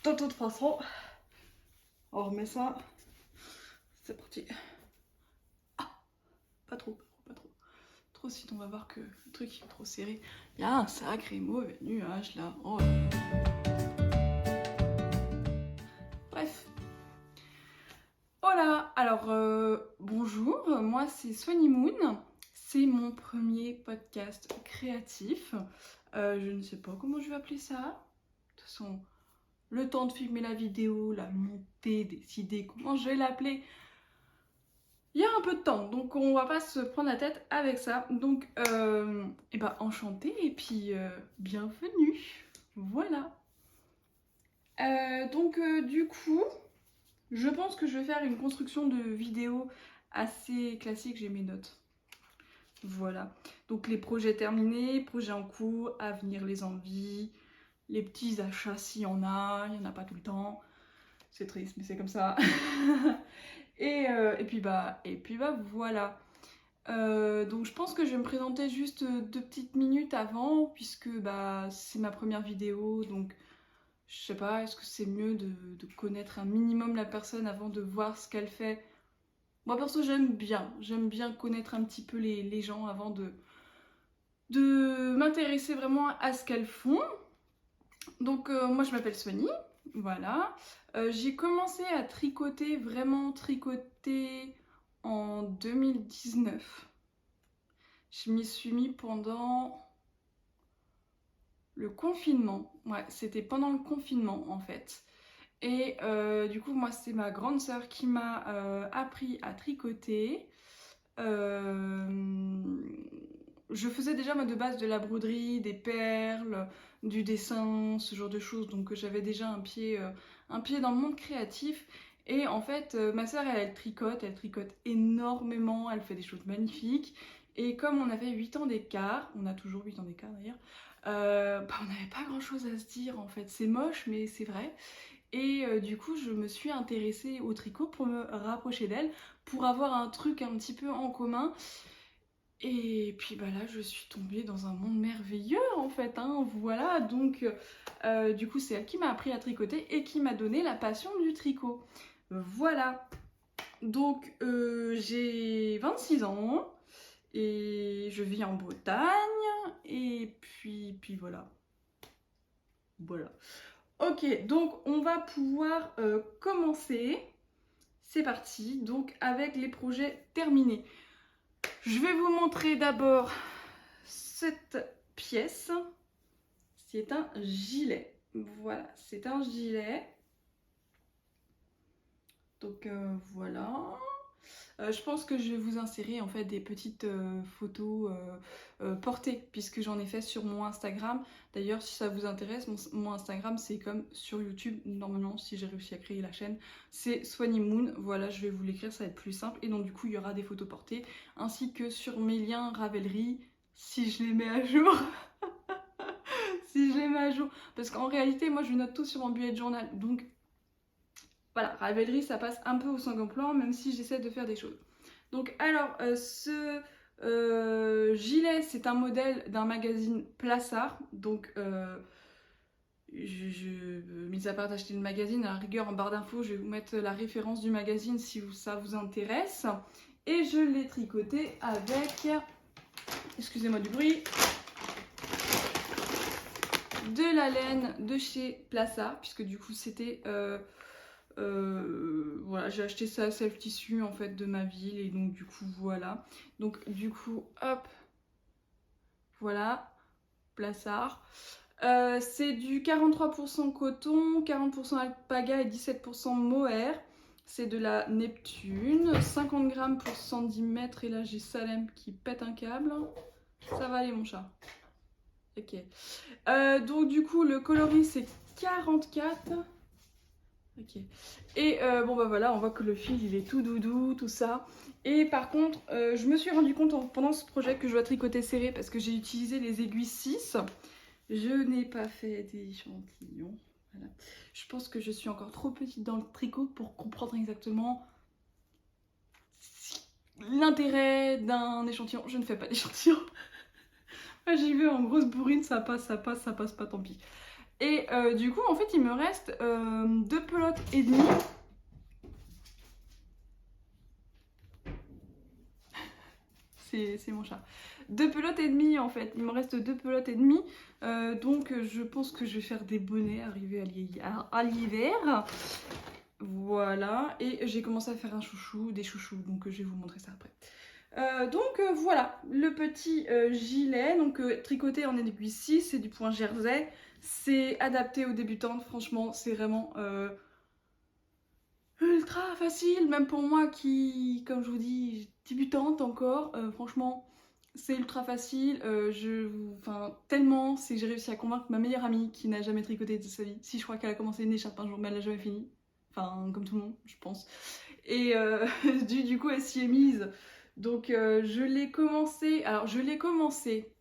De toute façon, on remet ça. C'est parti. Ah, pas trop, pas trop. Trop, sinon on va voir que le truc est trop serré. Il y a un sacré mauvais nuage là. Oh là là. Bref. Voilà, alors bonjour, moi c'est Swanny Moon. C'est mon premier podcast créatif. Je ne sais pas comment je vais appeler ça. De toute façon, le temps de filmer la vidéo, la monter, décider comment je vais l'appeler. Il y a un peu de temps, donc on va pas se prendre la tête avec ça. Donc, et bah enchantée et puis bienvenue. Voilà. Du coup, je pense que je vais faire une construction de vidéo assez classique. J'ai mes notes. Voilà. Donc les projets terminés, projets en cours, à venir les envies, les petits achats s'il y en a, il n'y en a pas tout le temps. C'est triste, mais c'est comme ça. et puis bah voilà. Donc je pense que je vais me présenter juste 2 petites minutes avant, puisque bah c'est ma première vidéo, donc je sais pas, est-ce que c'est mieux de connaître un minimum la personne avant de voir ce qu'elle fait. Moi perso j'aime bien connaître un petit peu les gens avant de m'intéresser vraiment à ce qu'elles font. Donc moi je m'appelle Swanny, voilà. J'ai commencé à tricoter, vraiment tricoter en 2019. Je m'y suis mis pendant le confinement. Ouais, c'était pendant le confinement en fait. Et du coup, moi, c'est ma grande sœur qui m'a appris à tricoter. Je faisais déjà moi de base de la broderie, des perles, du dessin, ce genre de choses. Donc j'avais déjà un pied dans le monde créatif. Et en fait, ma sœur, elle tricote énormément, elle fait des choses magnifiques. Et comme on avait 8 ans d'écart, on a toujours 8 ans d'écart d'ailleurs, bah, on n'avait pas grand chose à se dire en fait. C'est moche, mais c'est vrai. Et du coup, je me suis intéressée au tricot pour me rapprocher d'elle, pour avoir un truc un petit peu en commun. Et puis bah là, je suis tombée dans un monde merveilleux en fait, hein, voilà. Donc du coup, c'est elle qui m'a appris à tricoter et qui m'a donné la passion du tricot. Voilà. Donc j'ai 26 ans et je vis en Bretagne. Et puis voilà. Voilà. Ok, donc on va pouvoir commencer. C'est parti, donc avec les projets terminés. Je vais vous montrer d'abord cette pièce. C'est un gilet. Voilà, c'est un gilet. Donc voilà. Je pense que je vais vous insérer en fait des petites photos portées, puisque j'en ai fait sur mon Instagram. D'ailleurs, si ça vous intéresse, mon Instagram c'est comme sur YouTube normalement, si j'ai réussi à créer la chaîne, c'est Swanny Moon. Voilà, je vais vous l'écrire, ça va être plus simple. Et donc du coup il y aura des photos portées, ainsi que sur mes liens Ravelry, si je les mets à jour. Si je les mets à jour, parce qu'en réalité moi je note tout sur mon bullet journal, donc voilà, Ravelry ça passe un peu au second plan, même si j'essaie de faire des choses. Donc alors, ce gilet, c'est un modèle d'un magazine Plassard. Donc, mis à part d'acheter le magazine, à la rigueur en barre d'infos, je vais vous mettre la référence du magazine si ça vous intéresse. Et je l'ai tricoté avec, excusez-moi du bruit, de la laine de chez Plassard, puisque du coup c'était... voilà, j'ai acheté ça à Self Tissu en fait de ma ville, et donc du coup voilà. Donc du coup hop, voilà, Plassard. C'est du 43% coton, 40% alpaga et 17% mohair. C'est de la Neptune, 50 grammes pour 110 mètres. Et là j'ai Salem qui pète un câble. Ça va aller mon chat. Ok. Donc du coup le coloris c'est 44. Ok. Et bon bah voilà, on voit que le fil il est tout doudou, tout ça. Et par contre, je me suis rendu compte pendant ce projet que je dois tricoter serré parce que j'ai utilisé les aiguilles 6. Je n'ai pas fait d'échantillon. Voilà. Je pense que je suis encore trop petite dans le tricot pour comprendre exactement l'intérêt d'un échantillon. Je ne fais pas d'échantillon. Moi j'y vais en grosse bourrine, ça passe pas, tant pis. Et du coup, en fait, il me reste 2 pelotes et demie. C'est mon chat. 2 pelotes et demie en fait. Il me reste 2 pelotes et demie. Donc je pense que je vais faire des bonnets arrivés à l'hiver. Voilà. Et j'ai commencé à faire des chouchous. Donc je vais vous montrer ça après. Voilà, le petit gilet, donc tricoté en aiguille 6, c'est du point jersey. C'est adapté aux débutantes, franchement, c'est vraiment ultra facile, même pour moi qui, comme je vous dis, débutante encore, franchement, c'est ultra facile. Enfin, tellement, c'est que j'ai réussi à convaincre ma meilleure amie qui n'a jamais tricoté de sa vie. Si, je crois qu'elle a commencé une écharpe un jour, mais elle l'a jamais fini. Enfin, comme tout le monde, je pense. Et du coup, elle s'y est mise. Donc, je l'ai commencé. Alors, je l'ai commencé.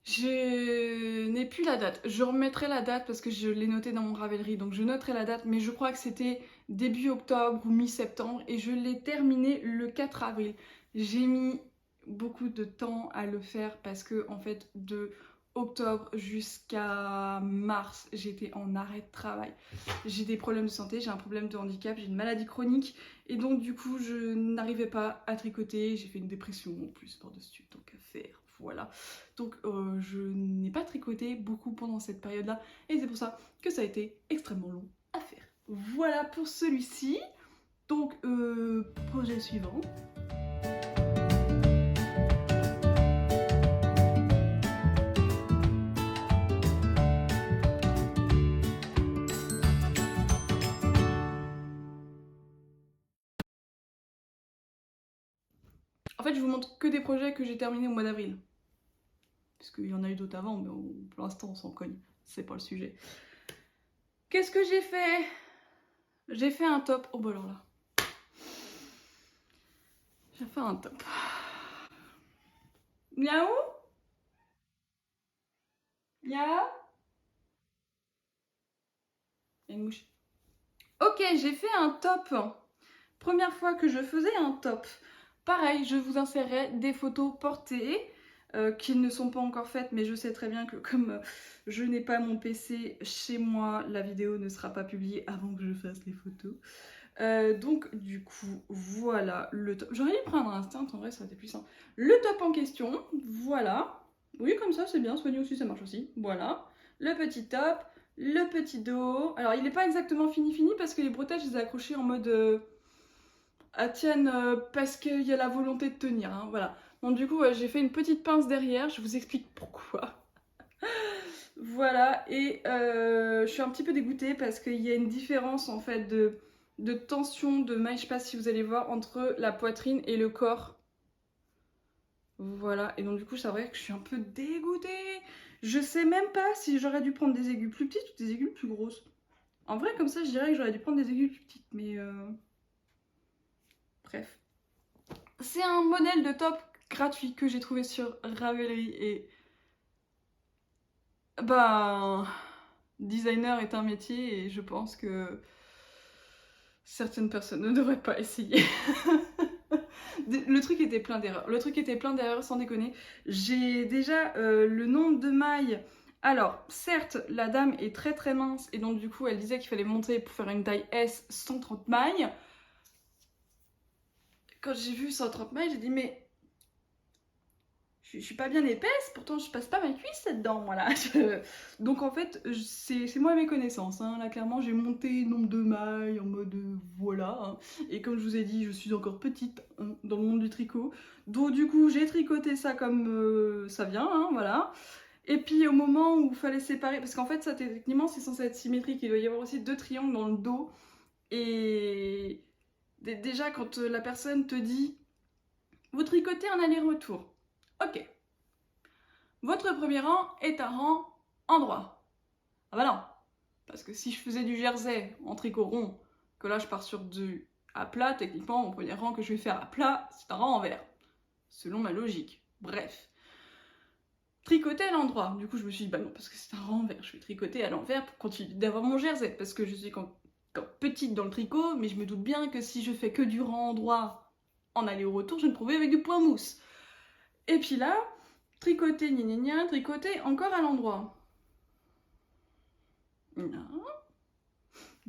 Je n'ai plus la date. Je remettrai la date parce que je l'ai noté dans mon Ravelry. Donc je noterai la date, mais je crois que c'était début octobre ou mi-septembre. Et je l'ai terminé le 4 avril. J'ai mis beaucoup de temps à le faire parce que en fait de octobre jusqu'à mars, j'étais en arrêt de travail. J'ai des problèmes de santé, j'ai un problème de handicap, j'ai une maladie chronique. Et donc du coup, je n'arrivais pas à tricoter. J'ai fait une dépression en plus par-dessus, donc à faire. Voilà. Donc je n'ai pas tricoté beaucoup pendant cette période-là et c'est pour ça que ça a été extrêmement long à faire. Voilà pour celui-ci. Donc projet suivant. En fait, je vous montre que des projets que j'ai terminés au mois d'avril. Parce qu'il y en a eu d'autres avant, mais pour l'instant, on s'en cogne. C'est pas le sujet. Qu'est-ce que j'ai fait? J'ai fait un top. Oh bah alors là. J'ai fait un top. Miaou? Miaou? Il y a une mouche. Ok, j'ai fait un top. Première fois que je faisais un top. Pareil, je vous insérerai des photos portées qui ne sont pas encore faites, mais je sais très bien que comme je n'ai pas mon PC chez moi, la vidéo ne sera pas publiée avant que je fasse les photos. Donc du coup, voilà le top. J'aurais dû prendre un instinct, en vrai ça aurait été plus simple. Le top en question, voilà. Oui, comme ça c'est bien, soigné aussi, ça marche aussi. Voilà. Le petit top, le petit dos. Alors il n'est pas exactement fini parce que les bretelles, je les ai accrochées en mode... tiennent parce qu'il y a la volonté de tenir, hein, voilà. Donc du coup, j'ai fait une petite pince derrière, je vous explique pourquoi. Voilà, et je suis un petit peu dégoûtée parce qu'il y a une différence en fait de tension de maille, je sais pas si vous allez voir, entre la poitrine et le corps. Voilà, et donc du coup, c'est vrai que je suis un peu dégoûtée. Je sais même pas si j'aurais dû prendre des aiguilles plus petites ou des aiguilles plus grosses. En vrai, comme ça, je dirais que j'aurais dû prendre des aiguilles plus petites, mais... Bref. C'est un modèle de top gratuit que j'ai trouvé sur Ravelry et... Ben... Designer est un métier et je pense que certaines personnes ne devraient pas essayer. Le truc était plein d'erreurs. Le truc était plein d'erreurs, sans déconner. J'ai déjà le nombre de mailles. Alors, certes, la dame est très très mince et donc du coup, elle disait qu'il fallait monter pour faire une taille S 130 mailles. Quand j'ai vu 130 mailles, j'ai dit mais... Je suis pas bien épaisse, pourtant je passe pas ma cuisse là-dedans, voilà. Donc en fait, c'est moi mes connaissances, hein. Là clairement j'ai monté nombre de mailles en mode voilà, hein. Et comme je vous ai dit, je suis encore petite, hein, dans le monde du tricot. Donc du coup j'ai tricoté ça comme ça vient, hein, voilà. Et puis au moment où il fallait séparer, parce qu'en fait ça techniquement c'est censé être symétrique, il doit y avoir aussi 2 triangles dans le dos. Et déjà quand la personne te dit, vous tricotez en aller-retour. Ok. Votre premier rang est un rang endroit. Ah bah non, parce que si je faisais du jersey en tricot rond, que là je pars sur du à plat, techniquement mon premier rang que je vais faire à plat, c'est un rang envers. Selon ma logique. Bref. Tricoter à l'endroit. Du coup je me suis dit bah non, parce que c'est un rang envers, je vais tricoter à l'envers pour continuer d'avoir mon jersey, parce que je suis quand petite dans le tricot, mais je me doute bien que si je fais que du rang endroit en aller au retour, je vais me trouver avec du point mousse. Et puis là, tricoter, gna gna gna, tricoter encore à l'endroit.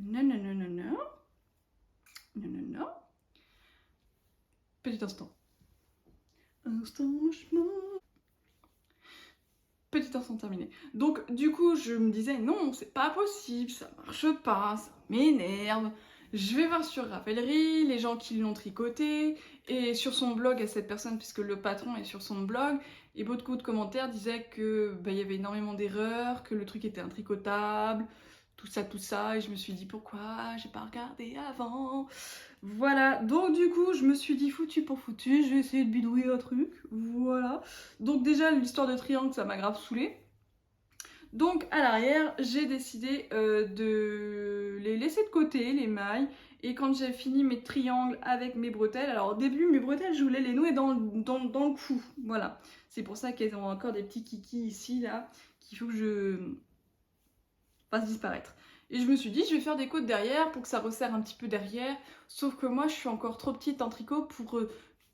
Non, non, non, non, non. Non, non, non. Petit instant. Instant changement. Petit instant terminé. Donc du coup je me disais non c'est pas possible, ça marche pas, ça m'énerve. Je vais voir sur Ravelry les gens qui l'ont tricoté et sur son blog à cette personne puisque le patron est sur son blog et beaucoup de commentaires disaient que il y avait énormément d'erreurs, que le truc était intricotable, tout ça et je me suis dit pourquoi j'ai pas regardé avant. Voilà, donc du coup, je me suis dit foutu pour foutu, je vais essayer de bidouiller un truc, voilà. Donc déjà, l'histoire de triangle, ça m'a grave saoulée. Donc à l'arrière, j'ai décidé de les laisser de côté, les mailles. Et quand j'ai fini mes triangles avec mes bretelles, alors au début, mes bretelles, je voulais les nouer dans le cou, voilà. C'est pour ça qu'elles ont encore des petits kikis ici, là, qu'il faut que je fasse disparaître. Et je me suis dit, je vais faire des côtes derrière pour que ça resserre un petit peu derrière. Sauf que moi, je suis encore trop petite en tricot pour,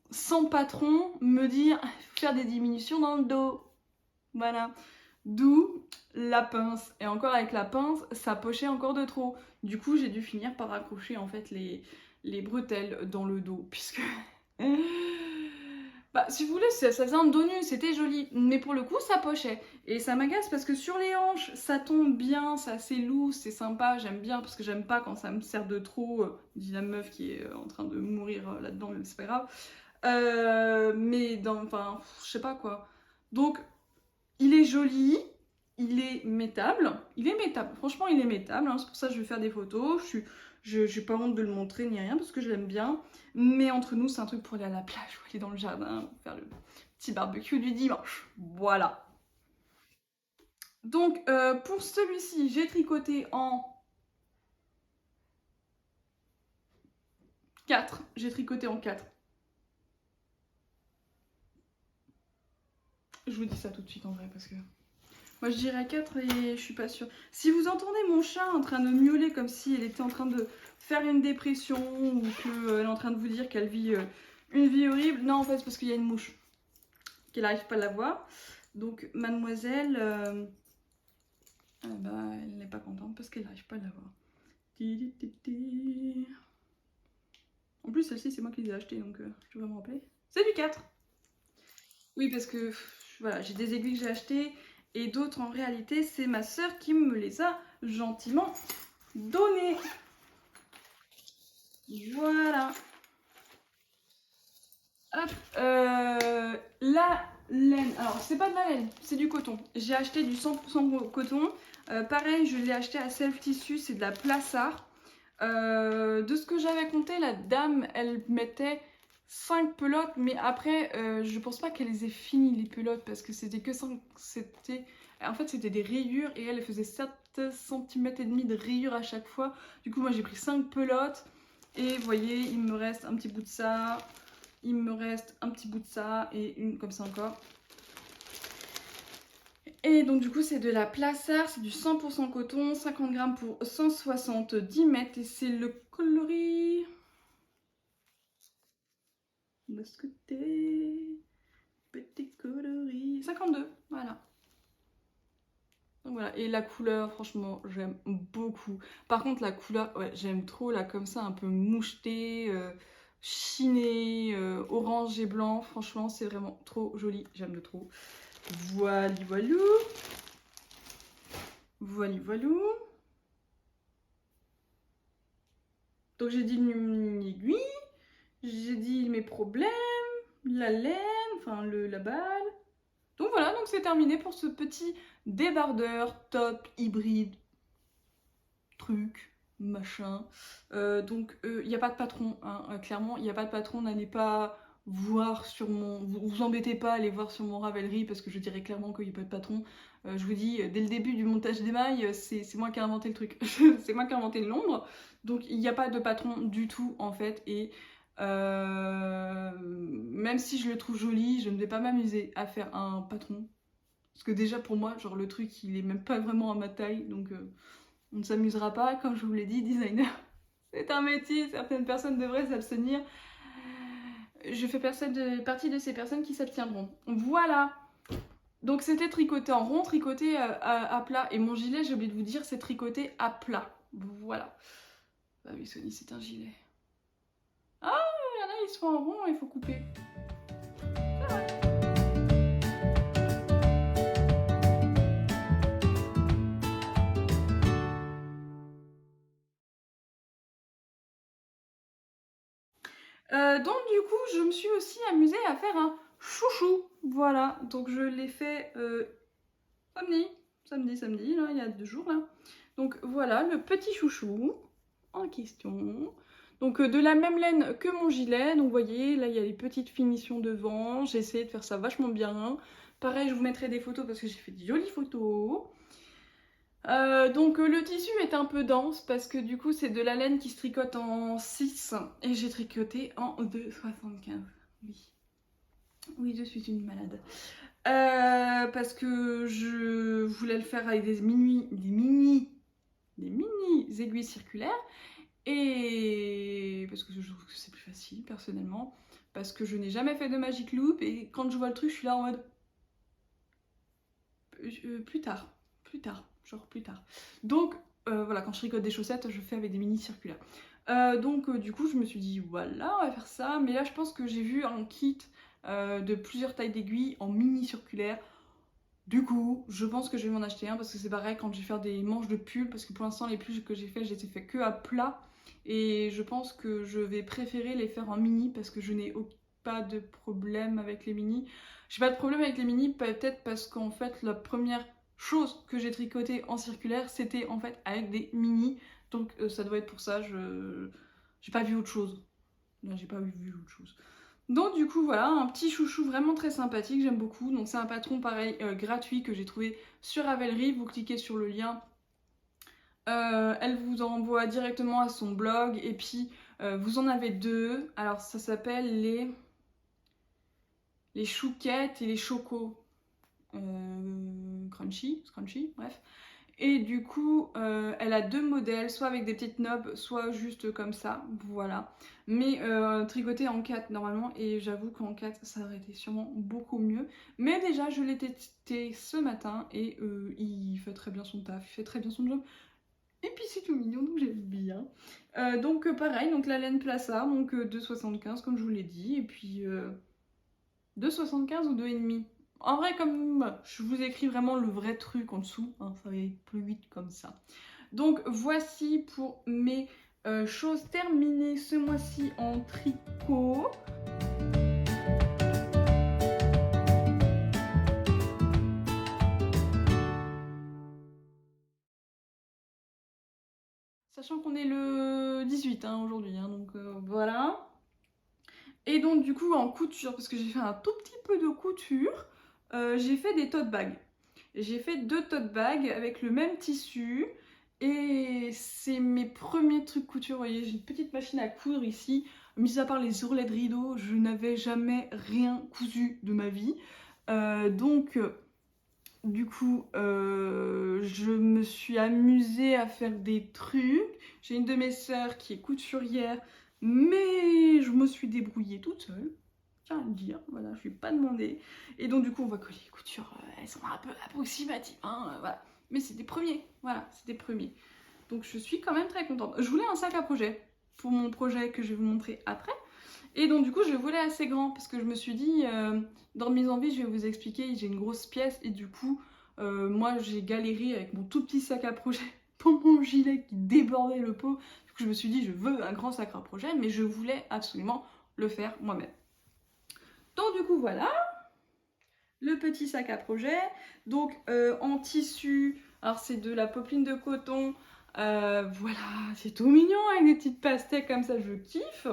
sans patron, me dire, il faut faire des diminutions dans le dos. Voilà. D'où la pince. Et encore avec la pince, ça pochait encore de trop. Du coup, j'ai dû finir par accrocher en fait les bretelles dans le dos. Puisque... Bah, si vous voulez, ça faisait un dos nu, c'était joli. Mais pour le coup, ça pochait. Et ça m'agace parce que sur les hanches, ça tombe bien, c'est assez lourd, c'est sympa, j'aime bien parce que j'aime pas quand ça me sert de trop, dit la meuf qui est en train de mourir là-dedans, mais c'est pas grave. Enfin, je sais pas quoi. Donc, il est joli, il est métable, franchement il est métable, hein. C'est pour ça que je vais faire des photos, j'ai pas honte de le montrer ni rien parce que je l'aime bien, mais entre nous c'est un truc pour aller à la plage ou aller dans le jardin, faire le petit barbecue du dimanche, voilà. Donc pour celui-ci j'ai tricoté en 4, j'ai tricoté en 4. Je vous dis ça tout de suite en vrai parce que... Moi je dirais 4 et je suis pas sûre. Si vous entendez mon chat en train de miauler comme si elle était en train de faire une dépression ou qu'elle est en train de vous dire qu'elle vit une vie horrible, non en fait c'est parce qu'il y a une mouche, qu'elle n'arrive pas à la voir. Donc mademoiselle, elle n'est pas contente parce qu'elle n'arrive pas à la voir. En plus celle-ci c'est moi qui les ai achetées donc je vais me rappeler. C'est du 4. Oui parce que voilà, j'ai des aiguilles que j'ai achetées. Et d'autres en réalité c'est ma soeur qui me les a gentiment données. Voilà. Hop. La laine. Alors c'est pas de la laine, c'est du coton. J'ai acheté du 100% coton. Pareil, je l'ai acheté à Self Tissu, c'est de la Plassard. De ce que j'avais compté, la dame, elle mettait 5 pelotes, mais après, je pense pas qu'elle les ait finies les pelotes parce que c'était que 5. En fait, c'était des rayures et elle faisait 7 cm et demi de rayures à chaque fois. Du coup, moi j'ai pris 5 pelotes et vous voyez, il me reste un petit bout de ça, il me reste un petit bout de ça et une comme ça encore. Et donc du coup c'est de la Plassard, c'est du 100% coton, 50 grammes pour 170 mètres et c'est le coloris de ce côté, petit coloris, 52, voilà. Donc voilà, et la couleur franchement j'aime beaucoup. Par contre la couleur, ouais j'aime trop là comme ça un peu moucheté, chiné, orange et blanc, franchement c'est vraiment trop joli, j'aime de trop. Voilà, voilou. Voilà, voilou. Donc j'ai dit une aiguille, j'ai dit mes problèmes, la laine, enfin la balle. Donc voilà, donc c'est terminé pour ce petit débardeur top hybride truc machin. Donc il n'y a pas de patron, hein, clairement il n'y a pas de patron, n'allez pas voir sur mon... Vous embêtez pas à aller voir sur mon Ravelry parce que je dirais clairement qu'il n'y a pas de patron. Je vous dis, dès le début du montage des mailles, c'est moi qui ai inventé le truc. C'est moi qui ai inventé l'ombre. Donc il n'y a pas de patron du tout en fait. Et même si je le trouve joli, je ne vais pas m'amuser à faire un patron. Parce que déjà pour moi, genre le truc il est même pas vraiment à ma taille. Donc on ne s'amusera pas. Comme je vous l'ai dit, designer, c'est un métier. Certaines personnes devraient s'abstenir. Je fais partie de ces personnes qui s'abstiendront. Voilà. Donc c'était tricoté en rond, tricoté à plat. Et mon gilet, j'ai oublié de vous dire, c'est tricoté à plat. Voilà. Ah oui, Sony, c'est un gilet. Ah, il y en a, ils sont en rond, il faut couper. Donc du coup, je me suis aussi amusée à faire un chouchou. Voilà, donc je l'ai fait samedi, là, il y a 2 jours là. Donc voilà, le petit chouchou en question. Donc de la même laine que mon gilet, donc vous voyez, là il y a les petites finitions devant. J'ai essayé de faire ça vachement bien. Pareil, je vous mettrai des photos parce que j'ai fait de jolies photos. Donc le tissu est un peu dense parce que du coup c'est de la laine qui se tricote en 6 et j'ai tricoté en 2,75. Oui. Oui, je suis une malade. Parce que je voulais le faire avec des mini aiguilles circulaires et parce que je trouve que c'est plus facile personnellement, parce que je n'ai jamais fait de Magic Loop et quand je vois le truc je suis là en mode plus tard, genre plus tard. Donc voilà, quand je tricote des chaussettes, je fais avec des mini circulaires. Donc du coup, je me suis dit voilà, on va faire ça. Mais là, je pense que j'ai vu un kit de plusieurs tailles d'aiguilles en mini circulaire. Du coup, je pense que je vais m'en acheter un parce que c'est pareil quand je vais faire des manches de pull. Parce que pour l'instant, les pulls que j'ai fait, je les ai fait que à plat. Et je pense que je vais préférer les faire en mini parce que je n'ai pas de problème avec les mini. J'ai pas de problème avec les mini, peut-être parce qu'en fait, la première chose que j'ai tricoté en circulaire, c'était en fait avec des mini. Donc ça doit être pour ça, j'ai pas vu autre chose. Là, j'ai pas vu autre chose. Donc du coup voilà, un petit chouchou vraiment très sympathique, j'aime beaucoup. Donc c'est un patron pareil gratuit que j'ai trouvé sur Ravelry, vous cliquez sur le lien. Elle vous envoie directement à son blog et puis vous en avez 2. Alors ça s'appelle les chouquettes et les chocos. Scrunchy, bref. Et du coup, elle a 2 modèles, soit avec des petites knobs, soit juste comme ça, voilà. Mais tricoté en 4 normalement, et j'avoue qu'en 4 ça aurait été sûrement beaucoup mieux. Mais déjà, je l'ai testé ce matin et il fait très bien son taf, il fait très bien son job. Et puis c'est tout mignon, donc j'aime bien. Donc pareil, donc la laine Plaça, donc 2,75 comme je vous l'ai dit, et puis 2,75 ou 2,5. En vrai, comme je vous écris vraiment le vrai truc en dessous, hein, ça va être plus vite comme ça. Donc voici pour mes choses terminées ce mois-ci en tricot. Sachant qu'on est le 18 hein, aujourd'hui, hein, donc voilà. Et donc du coup en couture, parce que j'ai fait un tout petit peu de couture, j'ai fait des tote bags. J'ai fait 2 tote bags avec le même tissu. Et c'est mes premiers trucs couture. Vous voyez, j'ai une petite machine à coudre ici. Mis à part les ourlets de rideau, je n'avais jamais rien cousu de ma vie. Donc, du coup, je me suis amusée à faire des trucs. J'ai une de mes sœurs qui est couturière, mais je me suis débrouillée toute seule. Tiens à le dire, voilà, je ne lui ai pas demandé. Et donc, du coup, on va coller les coutures. Elles sont un peu approximatives, hein, voilà. Mais c'est des premiers, voilà, c'est des premiers. Donc, je suis quand même très contente. Je voulais un sac à projet pour mon projet que je vais vous montrer après. Et donc du coup je le voulais assez grand parce que je me suis dit, dans Mise en Vie je vais vous expliquer, j'ai une grosse pièce et du coup moi j'ai galéré avec mon tout petit sac à projet pour mon gilet qui débordait le pot. Du coup je me suis dit je veux un grand sac à projet mais je voulais absolument le faire moi-même. Donc du coup voilà, le petit sac à projet, donc en tissu, alors c'est de la popeline de coton, voilà, c'est tout mignon avec des petites pastèques comme ça, je kiffe.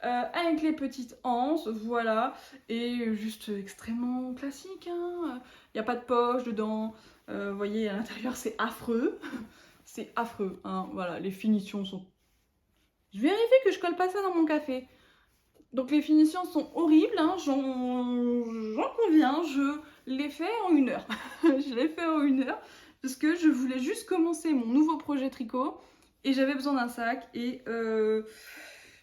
Avec les petites anses, voilà, et juste extrêmement classique, hein. Il n'y a pas de poche dedans, vous voyez à l'intérieur c'est affreux, c'est affreux, hein. Voilà, les finitions sont... Je vérifie que je colle pas ça dans mon café. Donc les finitions sont horribles, hein. J'en conviens, je l'ai fait en 1 heure. Je l'ai fait en 1 heure parce que je voulais juste commencer mon nouveau projet tricot et j'avais besoin d'un sac et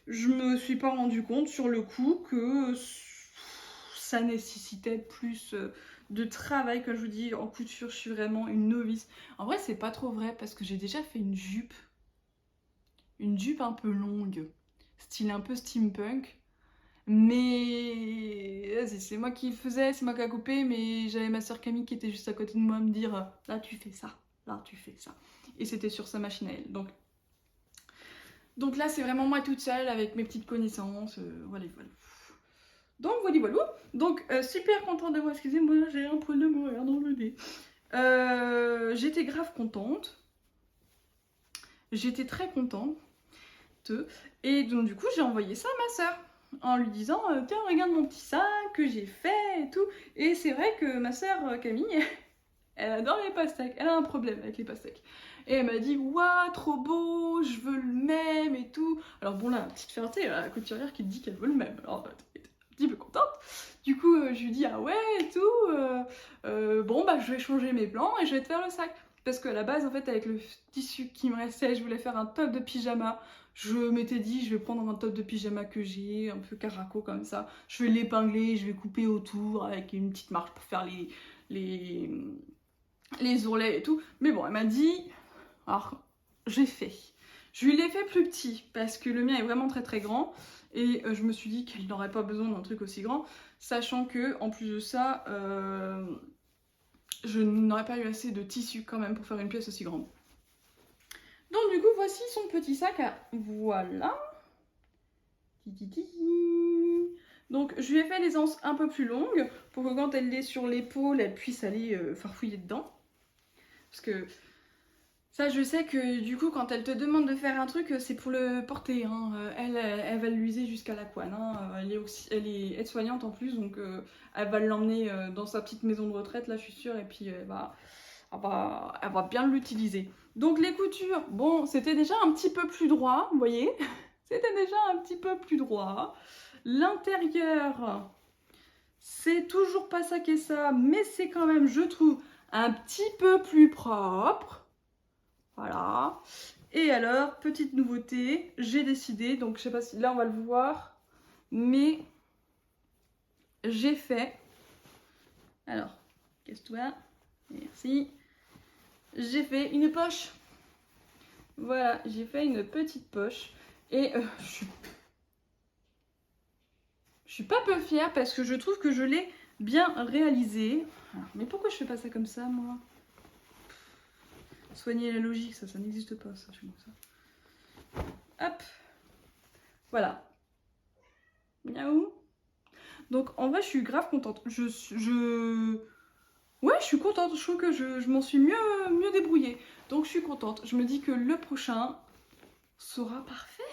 je me suis pas rendu compte sur le coup que ça nécessitait plus de travail. Comme je vous dis, en couture, je suis vraiment une novice. En vrai, c'est pas trop vrai parce que j'ai déjà fait une jupe un peu longue, style un peu steampunk. Mais vas-y, c'est moi qui le faisais, c'est moi qui a coupé, mais j'avais ma soeur Camille qui était juste à côté de moi à me dire là tu fais ça, là tu fais ça. Et c'était sur sa machine à elle. Donc là c'est vraiment moi toute seule avec mes petites connaissances, voilà. Donc voilà. Donc super contente de moi, excusez-moi, j'ai un poil de moire dans le nez. J'étais grave contente. J'étais très contente. Et donc du coup j'ai envoyé ça à ma soeur en lui disant tiens regarde mon petit sac que j'ai fait et tout. Et c'est vrai que ma soeur Camille elle adore les pastèques, elle a un problème avec les pastèques. Et elle m'a dit waouh trop beau, je veux le même et tout. Alors bon là petite fierté, la couturière qui te dit qu'elle veut le même. Alors t'es un petit peu contente. Du coup je lui dis ah ouais et tout. Bon bah je vais changer mes plans et je vais te faire le sac. Parce qu'à la base en fait avec le tissu qui me restait je voulais faire un top de pyjama. Je m'étais dit, je vais prendre un top de pyjama que j'ai, un peu caraco comme ça. Je vais l'épingler, je vais couper autour avec une petite marge pour faire les ourlets et tout. Mais bon, elle m'a dit, alors j'ai fait. Je lui l'ai fait plus petit parce que le mien est vraiment très très grand. Et je me suis dit qu'elle n'aurait pas besoin d'un truc aussi grand. Sachant que, en plus de ça, je n'aurais pas eu assez de tissu quand même pour faire une pièce aussi grande. Donc du coup, voici son petit sac à... Voilà. Donc je lui ai fait les anses un peu plus longues pour que quand elle l'ait sur l'épaule, elle puisse aller farfouiller dedans. Parce que ça, je sais que du coup, quand elle te demande de faire un truc, c'est pour le porter. Hein. Elle va l'user jusqu'à la couenne. Hein. Elle est aide-soignante en plus, donc elle va l'emmener dans sa petite maison de retraite, là je suis sûre, et puis elle va bien l'utiliser. Donc les coutures, bon, c'était déjà un petit peu plus droit, vous voyez. C'était déjà un petit peu plus droit. L'intérieur, c'est toujours pas ça qu'est ça, mais c'est quand même, je trouve, un petit peu plus propre. Voilà. Et alors, petite nouveauté, j'ai décidé, donc je sais pas si là on va le voir, mais j'ai fait... Alors, casse-toi. Merci. J'ai fait une poche. Voilà, j'ai fait une petite poche. Et je suis pas peu fière parce que je trouve que je l'ai bien réalisé. Alors, mais pourquoi je fais pas ça comme ça, moi? Soigner la logique, ça n'existe pas, ça, chez moi, ça. Hop. Voilà. Miaou. Donc, en vrai, je suis grave contente. Ouais, je suis contente. Je trouve que je m'en suis mieux débrouillée. Donc, je suis contente. Je me dis que le prochain sera parfait.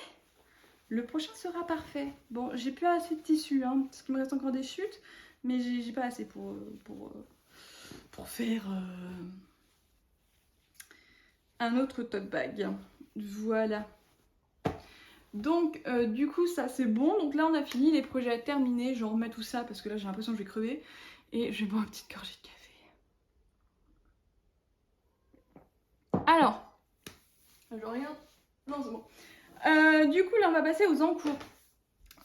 Le prochain sera parfait. Bon, j'ai plus assez de tissu, hein, parce qu'il me reste encore des chutes, mais j'ai pas assez pour faire un autre tote bag. Voilà. Donc, du coup, ça c'est bon. Donc là, on a fini, les projets terminés. Je remets tout ça parce que là, j'ai l'impression que je vais crever. Et je vais boire une petite gorgée de café. Alors, je regarde. Non, c'est bon. Du coup, là, on va passer aux encours.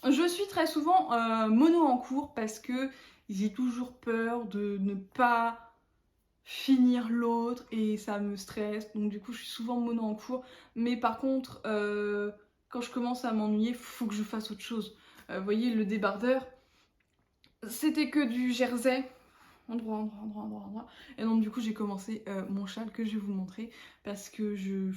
Je suis très souvent mono en cours parce que j'ai toujours peur de ne pas finir l'autre et ça me stresse. Donc du coup, je suis souvent mono en cours. Mais par contre, quand je commence à m'ennuyer, faut que je fasse autre chose. Vous voyez, le débardeur, c'était que du jersey. Endroit. Et donc du coup, j'ai commencé mon châle que je vais vous montrer parce que j'ai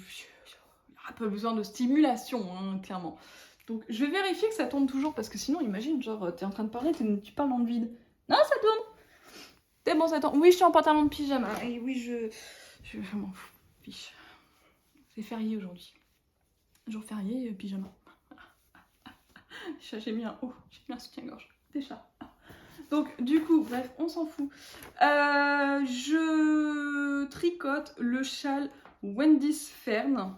un peu besoin de stimulation, hein, clairement. Donc je vais vérifier que ça tourne toujours parce que sinon imagine genre t'es en train de parler, tu parles dans le vide. Non ça tourne. C'est bon ça tourne. Oui je suis en pantalon de pyjama. Et oui je m'en fous. Fiche. C'est férié aujourd'hui. Jour férié, pyjama. J'ai mis un soutien-gorge. Des chats. Donc du coup bref on s'en fout. Je tricote le châle Wendy's Fern.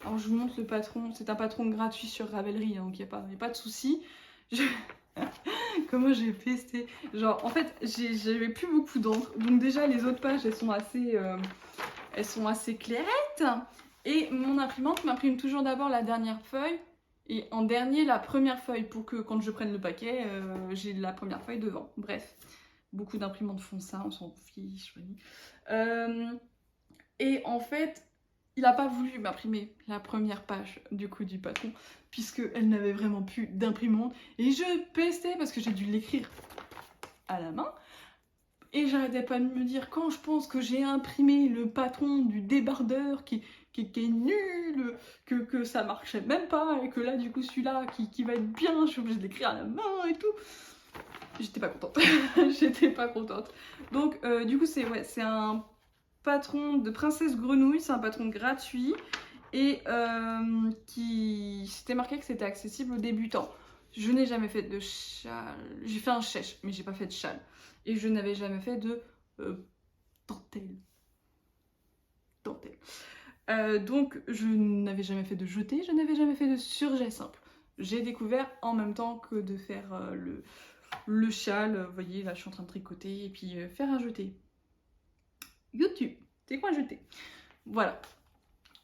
Alors je vous montre le patron, c'est un patron gratuit sur Ravelry, hein, donc il n'y a pas de souci. Comment j'ai pesté. Genre en fait j'avais plus beaucoup d'encre, donc déjà les autres pages elles sont assez clairettes. Et mon imprimante m'imprime toujours d'abord la dernière feuille et en dernier la première feuille pour que quand je prenne le paquet, j'ai la première feuille devant. Bref. beaucoup d'imprimantes font ça, on s'en fiche. Et en fait, il n'a pas voulu m'imprimer la première page du coup du patron, puisqu'elle n'avait vraiment plus d'imprimante. Et je pestais parce que j'ai dû l'écrire à la main. Et j'arrêtais pas de me dire, quand je pense que j'ai imprimé le patron du débardeur qui est nul, que ça marchait même pas, et que là du coup celui-là qui va être bien, je suis obligée de l'écrire à la main et tout. J'étais pas contente. J'étais pas contente. Donc du coup c'est un patron de Princesse Grenouille, c'est un patron gratuit et qui s'était marqué que c'était accessible aux débutants. Je n'ai jamais fait de châle, j'ai fait un chèche, mais j'ai pas fait de châle. Et je n'avais jamais fait de dentelle. Donc je n'avais jamais fait de jeté, je n'avais jamais fait de surjet simple. J'ai découvert en même temps que de faire le châle. Vous voyez, là je suis en train de tricoter et puis faire un jeté. YouTube, c'est quoi un jeté? Voilà.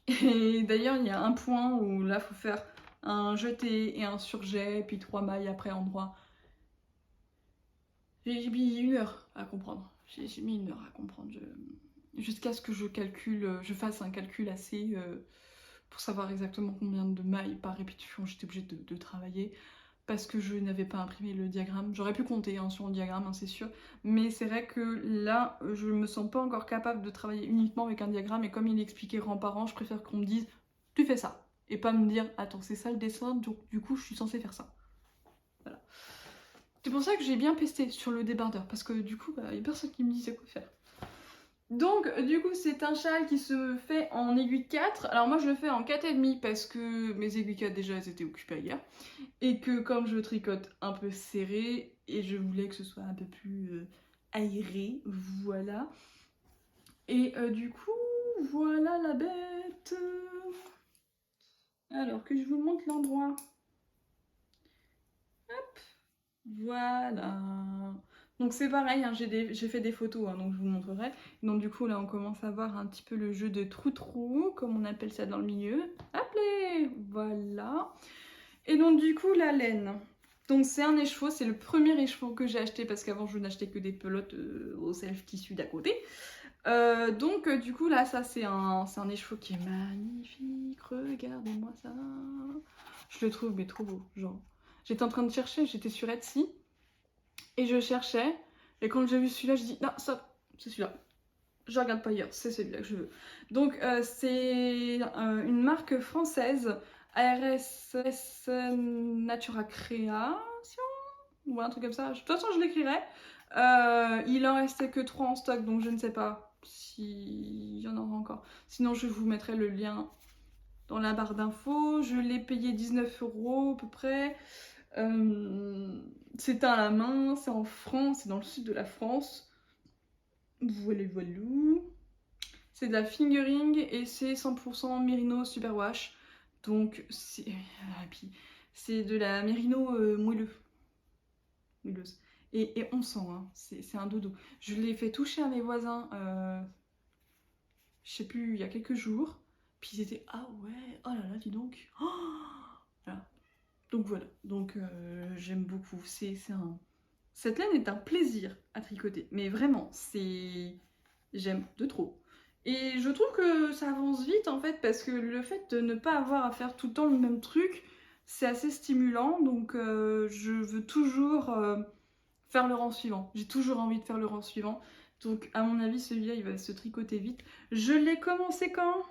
Et d'ailleurs, il y a un point où là, il faut faire un jeté et un surjet, puis 3 mailles après endroit. J'ai mis 1 heure à comprendre. J'ai mis 1 heure à comprendre. Jusqu'à ce que je fasse un calcul assez pour savoir exactement combien de mailles par répétition j'étais obligée de travailler. Parce que je n'avais pas imprimé le diagramme. J'aurais pu compter sur le diagramme, hein, c'est sûr. Mais c'est vrai que là, je me sens pas encore capable de travailler uniquement avec un diagramme. Et comme il est expliqué rang par rang, je préfère qu'on me dise « tu fais ça ». Et pas me dire « attends, c'est ça le dessin, donc du coup, je suis censée faire ça ». Voilà. C'est pour ça que j'ai bien pesté sur le débardeur. Parce que du coup, il y a personne qui me disait quoi faire. Donc du coup c'est un châle qui se fait en aiguille 4. Alors moi je le fais en 4,5 parce que mes aiguilles 4 déjà elles étaient occupées ailleurs. Et que comme je tricote un peu serré et je voulais que ce soit un peu plus aéré, voilà. Et du coup voilà la bête. Alors que je vous montre l'endroit. Hop, voilà. Donc c'est pareil, hein, j'ai fait des photos, hein, donc je vous montrerai. Donc du coup là on commence à voir un petit peu le jeu de trou-trou, comme on appelle ça dans le milieu. Hop là, voilà. Et donc du coup la laine. Donc c'est un écheveau, c'est le premier écheveau que j'ai acheté parce qu'avant je n'achetais que des pelotes au self-tissu d'à côté. Donc du coup là ça c'est un écheveau qui est magnifique, regardez-moi ça. Je le trouve mais trop beau, genre. J'étais en train de chercher, j'étais sur Etsy. Et je cherchais, et quand j'ai vu celui-là, je dis non, ça, c'est celui-là. Je regarde pas ailleurs, c'est celui-là que je veux. Donc c'est une marque française, ARS Natura Création, ou un truc comme ça. De toute façon, je l'écrirai. Il en restait que 3 en stock, donc je ne sais pas s'il y en aura encore. Sinon, je vous mettrai le lien dans la barre d'infos. Je l'ai payé 19 € à peu près. C'est à la main, c'est en France, c'est dans le sud de la France. Voilà, voilà. C'est de la fingering et c'est 100% Merino Superwash. Donc c'est de la Merino moelleuse. Et on sent, hein, c'est un dodo. Je l'ai fait toucher à mes voisins, je sais plus, il y a quelques jours. Puis ils étaient ah ouais, oh là là, dis donc. Oh voilà. Donc voilà, donc j'aime beaucoup. Cette laine est un plaisir à tricoter, mais vraiment, j'aime de trop. Et je trouve que ça avance vite en fait, parce que le fait de ne pas avoir à faire tout le temps le même truc, c'est assez stimulant, donc je veux toujours faire le rang suivant. J'ai toujours envie de faire le rang suivant, donc à mon avis celui-là il va se tricoter vite. Je l'ai commencé quand ?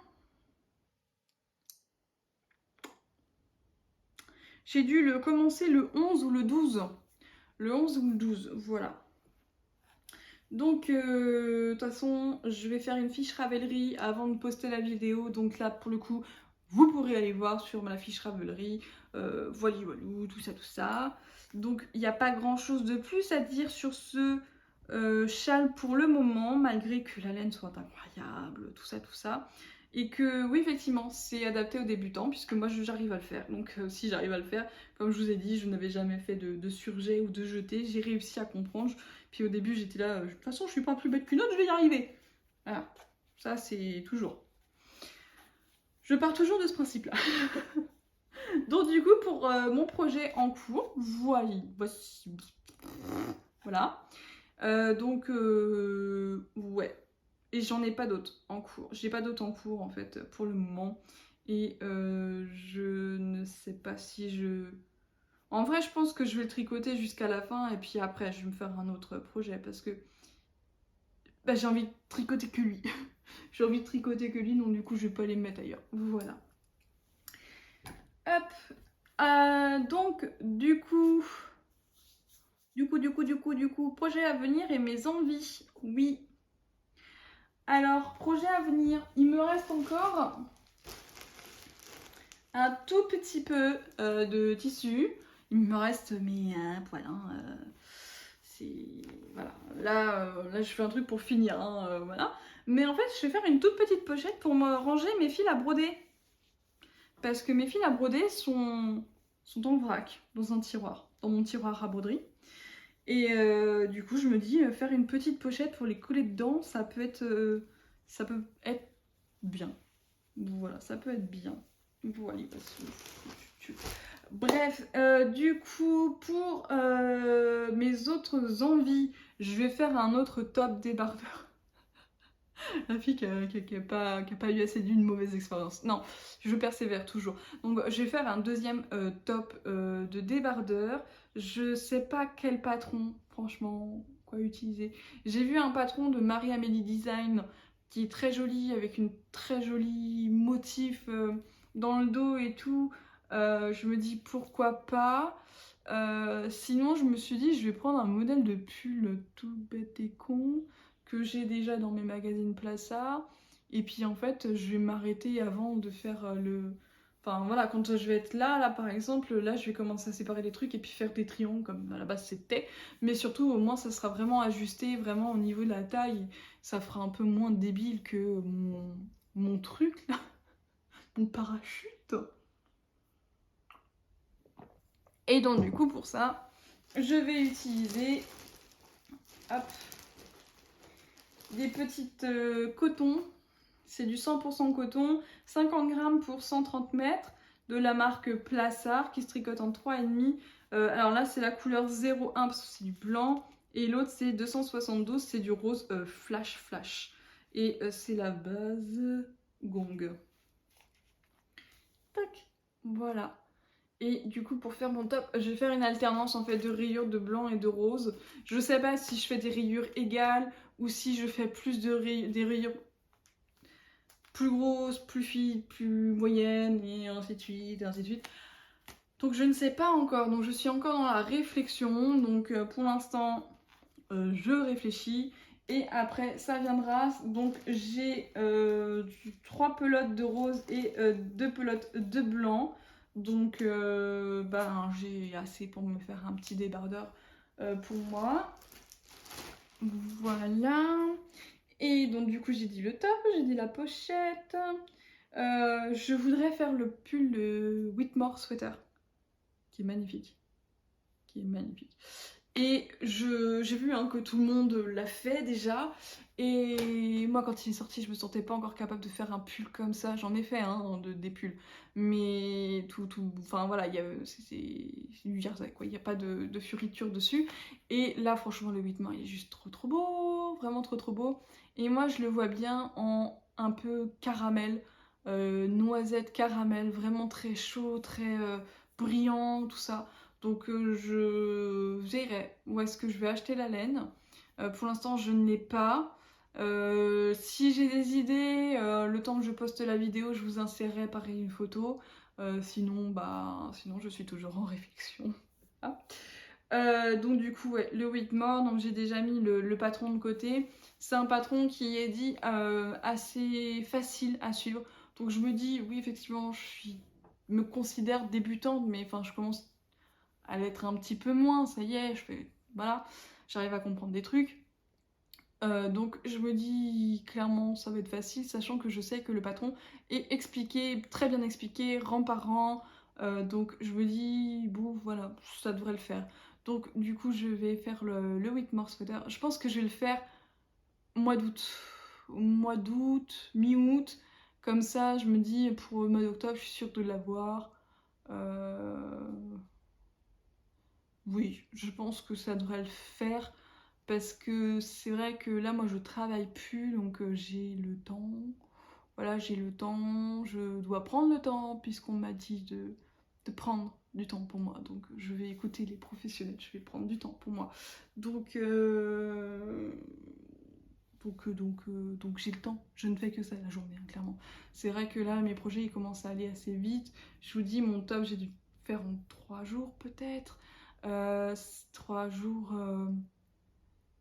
J'ai dû le commencer le 11 ou le 12. Le 11 ou le 12, voilà. Donc, de toute façon, je vais faire une fiche Ravelry avant de poster la vidéo. Donc là, pour le coup, vous pourrez aller voir sur ma fiche Ravelry. Voilà, voilou, tout ça, tout ça. Donc, il n'y a pas grand-chose de plus à dire sur ce châle pour le moment, malgré que la laine soit incroyable, tout ça, tout ça. Et que oui, effectivement, c'est adapté aux débutants, puisque moi j'arrive à le faire. Donc si j'arrive à le faire, comme je vous ai dit, je n'avais jamais fait de surjet ou de jeté, j'ai réussi à comprendre. Puis au début j'étais là, de toute façon je suis pas plus bête qu'une autre, je vais y arriver. Voilà, ça c'est toujours. Je pars toujours de ce principe-là. Donc du coup, pour mon projet en cours, voici. Voilà. Ouais. Et j'en ai pas d'autres en cours. J'ai pas d'autres en cours en fait pour le moment. Et je ne sais pas si je... En vrai, je pense que je vais le tricoter jusqu'à la fin et puis après, je vais me faire un autre projet parce que bah, j'ai envie de tricoter que lui. J'ai envie de tricoter que lui, donc du coup, je vais pas les mettre ailleurs. Voilà. Hop. Donc, du coup, projet à venir et mes envies. Oui. Alors, projet à venir, il me reste encore un tout petit peu de tissu. Il me reste, mais un poil, hein, c'est... Voilà. Là, je fais un truc pour finir, hein, voilà. Mais en fait, je vais faire une toute petite pochette pour me ranger mes fils à broder. Parce que mes fils à broder sont dans le vrac, dans un tiroir, dans mon tiroir à broderie. Et du coup, je me dis, faire une petite pochette pour les coller dedans, ça peut être bien. Voilà, ça peut être bien. Voilà, parce que... Bref, du coup, pour mes autres envies, je vais faire un autre top débardeur. La fille qui a pas eu assez d'une mauvaise expérience. Non, je persévère toujours. Donc je vais faire un deuxième top de débardeur. Je sais pas quel patron, franchement, quoi utiliser. J'ai vu un patron de Marie-Amélie Design qui est très joli, avec une très jolie motif dans le dos et tout. Je me dis pourquoi pas. Sinon, je me suis dit, je vais prendre un modèle de pull tout bête et con que j'ai déjà dans mes magazines Plaça. Et puis en fait, je vais m'arrêter avant de faire le... Enfin voilà, quand je vais être là par exemple, là je vais commencer à séparer les trucs et puis faire des triangles comme à la base c'était. Mais surtout, au moins ça sera vraiment ajusté, vraiment au niveau de la taille. Ça fera un peu moins débile que mon truc là, mon parachute. Et donc du coup pour ça, je vais utiliser hop, des petites cotons. C'est du 100% coton, 50 grammes pour 130 mètres, de la marque Plassard qui se tricote en 3,5. Alors là, c'est la couleur 01 parce que c'est du blanc. Et l'autre, c'est 272, c'est du rose flash flash. Et c'est la base gong. Tac, voilà. Et du coup, pour faire mon top, je vais faire une alternance en fait de rayures de blanc et de rose. Je sais pas si je fais des rayures égales ou si je fais plus des rayures plus grosses, plus fines, plus moyennes, et ainsi de suite, et ainsi de suite. Donc je ne sais pas encore, donc je suis encore dans la réflexion, donc pour l'instant je réfléchis, et après ça viendra. Donc j'ai 3 pelotes de rose et 2 pelotes de blanc, donc ben, j'ai assez pour me faire un petit débardeur pour moi. Voilà. Et donc du coup j'ai dit le top, j'ai dit la pochette. Je voudrais faire le pull de Whitmore Sweater, qui est magnifique. Qui est magnifique. Et j'ai vu hein, que tout le monde l'a fait déjà. Et moi quand il est sorti, je me sentais pas encore capable de faire un pull comme ça. J'en ai fait hein, des pulls. Mais enfin voilà, c'est du jersey quoi. Il n'y a pas de furiture dessus. Et là franchement le Whitmore il est juste trop beau. Vraiment trop beau. Et moi je le vois bien en un peu caramel. Noisette caramel. Vraiment très chaud, très brillant, tout ça. Donc je verrai où est-ce que je vais acheter la laine. Pour l'instant je ne l'ai pas. Si j'ai des idées, le temps que je poste la vidéo, je vous insérerai pareil une photo. Sinon je suis toujours en réflexion. Ah. Donc du coup ouais, le Whitmore, donc j'ai déjà mis le patron de côté. C'est un patron qui est dit assez facile à suivre. Donc je me dis oui effectivement me considère débutante, mais enfin je commence à l'être un petit peu moins, ça y est, voilà, j'arrive à comprendre des trucs. Donc je me dis clairement ça va être facile, sachant que je sais que le patron est expliqué, très bien expliqué, rang par rang. Donc je me dis, bon voilà, ça devrait le faire. Donc du coup je vais faire le Whitmore Sweater. Je pense que je vais le faire mois d'août, mi-août. Comme ça je me dis pour le mois d'octobre je suis sûre de l'avoir. Oui, je pense que ça devrait le faire. parce que c'est vrai que là moi je travaille plus, donc j'ai le temps. Voilà, j'ai le temps, je dois prendre le temps puisqu'on m'a dit de prendre du temps pour moi. Donc je vais écouter les professionnels, je vais prendre du temps pour moi. Donc j'ai le temps, je ne fais que ça la journée, hein, clairement. C'est vrai que là, mes projets, ils commencent à aller assez vite. Je vous dis, mon top, j'ai dû faire en 3 jours peut-être. 3 jours...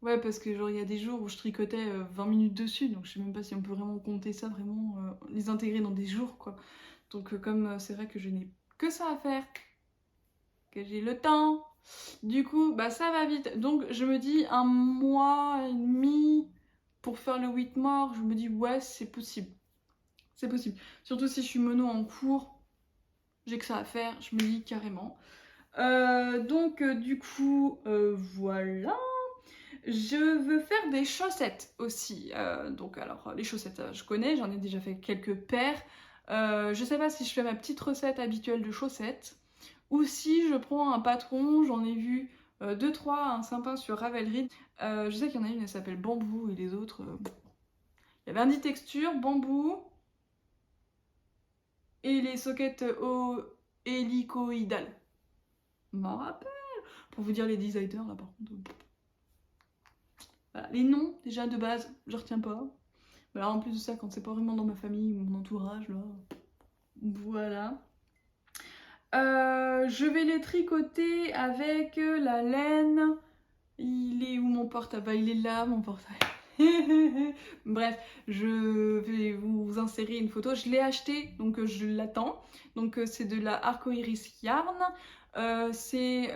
Ouais, parce que genre il y a des jours où je tricotais 20 minutes dessus, donc je sais même pas si on peut vraiment compter ça, vraiment les intégrer dans des jours, quoi. Donc comme c'est vrai que je n'ai que ça à faire, que j'ai le temps, du coup, bah ça va vite. Donc je me dis 1 mois et demi pour faire le 8 morts, je me dis ouais, c'est possible. C'est possible. Surtout si je suis mono en cours, j'ai que ça à faire, je me dis carrément. Du coup, voilà. Je veux faire des chaussettes aussi. Donc alors, les chaussettes, je connais, j'en ai déjà fait quelques paires. Je sais pas si je fais ma petite recette habituelle de chaussettes ou si je prends un patron, j'en ai vu 2-3, un sympa sur Ravelry. Je sais qu'il y en a une, elle s'appelle Bambou et les autres... Il y avait un dit texture, Bambou et les sockets hélicoïdales. M'en rappelle. Pour vous dire les designers là par contre... Voilà. Les noms, déjà de base, je retiens pas. Alors en plus de ça, quand c'est pas vraiment dans ma famille ou mon entourage, là, voilà. Je vais les tricoter avec la laine. Il est où mon portable? Bah, il est là, mon portable. Bref, je vais vous insérer une photo. Je l'ai acheté, donc je l'attends. Donc c'est de la Arcoiris Yarn. C'est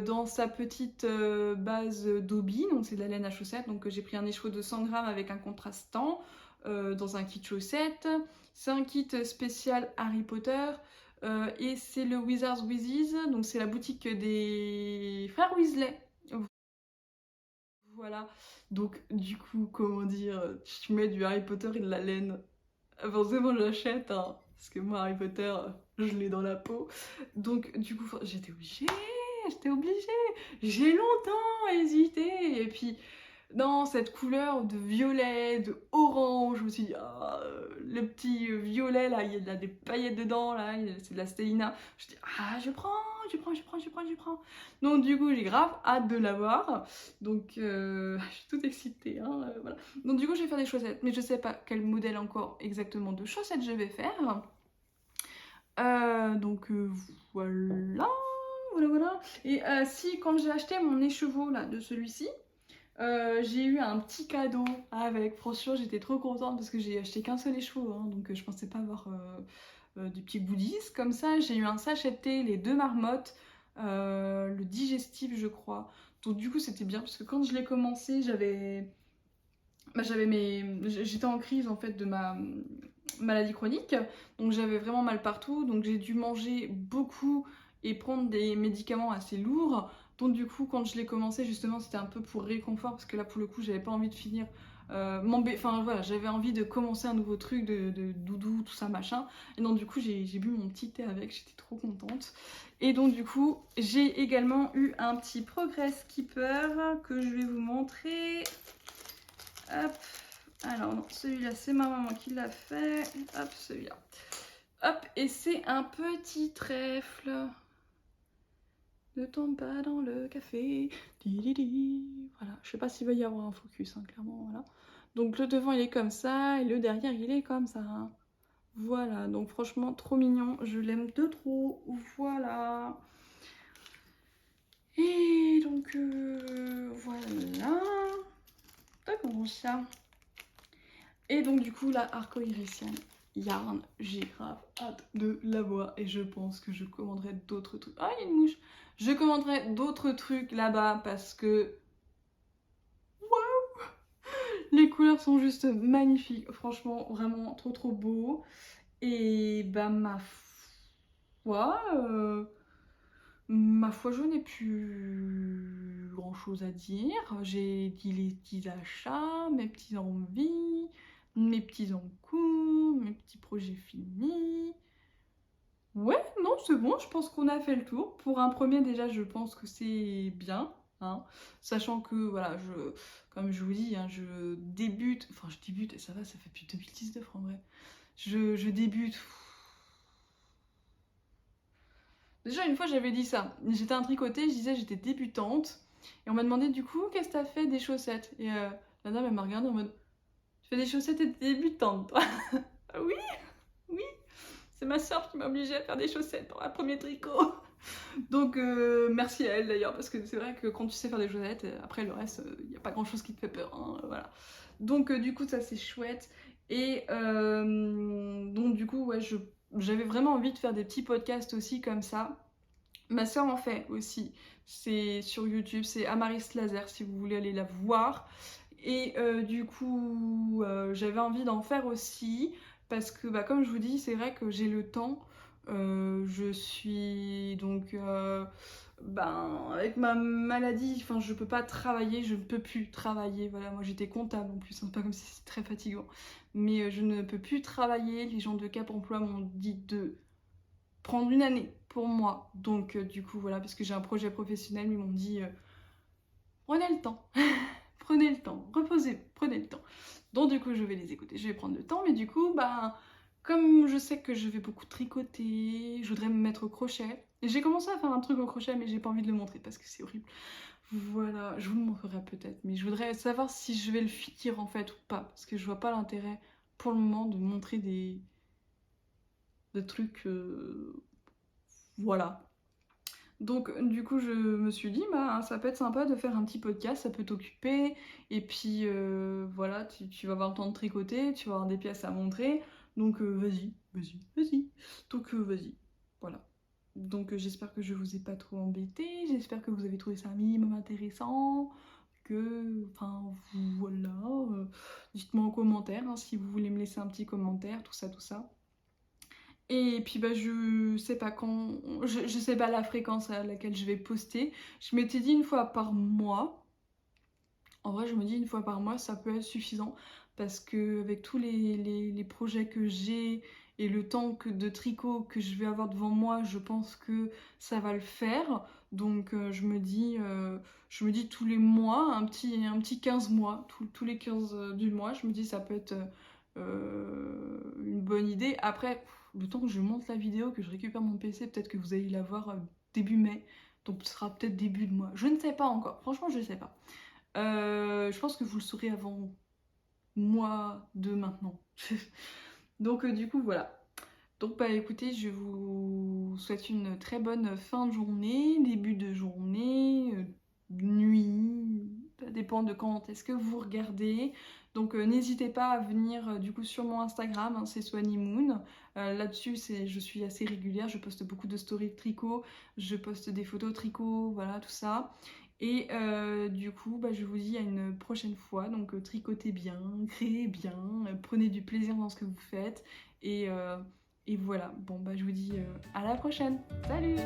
dans sa petite base d'obi, donc c'est de la laine à chaussettes. Donc j'ai pris un écheveau de 100 grammes avec un contrastant dans un kit chaussette. C'est un kit spécial Harry Potter. Et c'est le Wizards Wizzies, donc c'est la boutique des frères Weasley. Voilà, donc du coup, comment dire, tu mets du Harry Potter et de la laine. Forcément, j'achète, hein, parce que moi, Harry Potter, je l'ai dans la peau. Donc du coup, j'étais obligée, j'ai longtemps hésité. Et puis, non, cette couleur de violet, de orange, je me suis dit, ah, le petit violet là, il y a des paillettes dedans, là, c'est de la stellina. Je me dis, ah, je prends. Donc du coup, j'ai grave hâte de l'avoir. Donc, je suis toute excitée, hein, voilà. Donc du coup, je vais faire des chaussettes, mais je sais pas quel modèle encore exactement de chaussettes je vais faire. Voilà. Voilà. Et si, quand j'ai acheté mon écheveau là, de celui-ci, j'ai eu un petit cadeau avec. Franchement, j'étais trop contente parce que j'ai acheté qu'un seul écheveau, hein, donc je pensais pas avoir des petits goodies comme ça. J'ai eu un sachet de thé, les 2 marmottes, le digestif, je crois. Donc du coup, c'était bien parce que quand je l'ai commencé, j'étais en crise en fait de ma maladie chronique, donc j'avais vraiment mal partout, donc j'ai dû manger beaucoup et prendre des médicaments assez lourds. Donc du coup, quand je l'ai commencé, justement, c'était un peu pour réconfort parce que là, pour le coup, j'avais pas envie de finir. Enfin voilà, j'avais envie de commencer un nouveau truc de doudou, tout ça machin. Et donc du coup, j'ai bu mon petit thé avec, j'étais trop contente. Et donc du coup, j'ai également eu un petit Progress Keeper que je vais vous montrer. Hop, alors non, celui-là c'est ma maman qui l'a fait. Hop, celui-là. Hop, et c'est un petit trèfle. Ne tombe pas dans le café. Voilà, je sais pas s'il va y avoir un focus, hein, clairement, voilà. Donc le devant il est comme ça, et le derrière il est comme ça. Voilà, donc franchement trop mignon, je l'aime de trop, voilà. Et donc voilà. Tac, on range ça. Et donc du coup la Arcoirisienne Yarn, j'ai grave hâte de la voir et je pense que je commanderai d'autres trucs. Ah, il y a une mouche. Je commanderai d'autres trucs là-bas parce que waouh, les couleurs sont juste magnifiques, franchement vraiment trop beau. Et bah ma foi, je n'ai plus grand chose à dire. J'ai dit les petits achats, mes petites envies, mes petits en cours, mes petits projets finis. Ouais, non, c'est bon, je pense qu'on a fait le tour. Pour un premier, déjà, je pense que c'est bien. hein, sachant que voilà, comme je vous dis, hein, je débute et ça va, ça fait depuis 2019 en vrai. Je débute. Déjà une fois j'avais dit ça, j'étais un tricoté, je disais j'étais débutante, et on m'a demandé du coup qu'est-ce que t'as fait des chaussettes, et la dame elle m'a regardé en mode tu fais des chaussettes et t'es débutante toi. Ah oui, oui, c'est ma soeur qui m'a obligée à faire des chaussettes pour un premier tricot. Donc merci à elle d'ailleurs, parce que c'est vrai que quand tu sais faire des chaussettes, après le reste, il n'y a pas grand chose qui te fait peur, hein, voilà. Donc du coup ça c'est chouette, et donc du coup ouais, j'avais vraiment envie de faire des petits podcasts aussi comme ça. Ma soeur en fait aussi, c'est sur YouTube, c'est Amaris Laser si vous voulez aller la voir. Et du coup, j'avais envie d'en faire aussi, parce que bah, comme je vous dis, c'est vrai que j'ai le temps. Je suis donc avec ma maladie, enfin je peux pas travailler, je ne peux plus travailler. Voilà, moi j'étais comptable en plus, c'est pas comme si c'était très fatigant, mais je ne peux plus travailler. Les gens de Cap Emploi m'ont dit de prendre une année pour moi, donc du coup voilà, parce que j'ai un projet professionnel, ils m'ont dit prenez le temps. Prenez le temps, reposez, prenez le temps. Donc du coup, je vais les écouter, je vais prendre le temps, mais du coup, bah, comme je sais que je vais beaucoup tricoter, je voudrais me mettre au crochet. Et j'ai commencé à faire un truc au crochet, mais j'ai pas envie de le montrer parce que c'est horrible. Voilà, je vous le montrerai peut-être, mais je voudrais savoir si je vais le finir en fait ou pas, parce que je vois pas l'intérêt pour le moment de montrer des trucs, voilà. Donc du coup je me suis dit bah ça peut être sympa de faire un petit podcast, ça peut t'occuper, et puis voilà, tu vas avoir le temps de tricoter, tu vas avoir des pièces à montrer, donc vas-y, donc vas-y, voilà. Donc j'espère que je vous ai pas trop embêté, j'espère que vous avez trouvé ça un minimum intéressant, enfin voilà, dites-moi en commentaire hein, si vous voulez me laisser un petit commentaire, tout ça, tout ça. Et puis bah je sais pas quand, je sais pas la fréquence à laquelle je vais poster. Je m'étais dit une fois par mois. En vrai je me dis une fois par mois ça peut être suffisant. Parce que avec tous les projets que j'ai et le temps de tricot que je vais avoir devant moi, je pense que ça va le faire. Donc je me dis tous les mois, un petit 15 mois, tous les 15 du mois, je me dis ça peut être une bonne idée. Après, le temps que je monte la vidéo, que je récupère mon PC, peut-être que vous allez la voir début mai. Donc ce sera peut-être début de mois. Je ne sais pas encore. Franchement, je ne sais pas. Je pense que vous le saurez avant mois de maintenant. Donc du coup, voilà. Donc bah écoutez, je vous souhaite une très bonne fin de journée, début de journée, nuit, ça dépend de quand est-ce que vous regardez. Donc n'hésitez pas à venir du coup sur mon Instagram, hein, c'est Swannymoon. Là-dessus je suis assez régulière, je poste beaucoup de stories de tricot, je poste des photos tricot, voilà tout ça. Et du coup, bah, je vous dis à une prochaine fois. Donc tricotez bien, créez bien, prenez du plaisir dans ce que vous faites. Et voilà, bon bah je vous dis à la prochaine. Salut!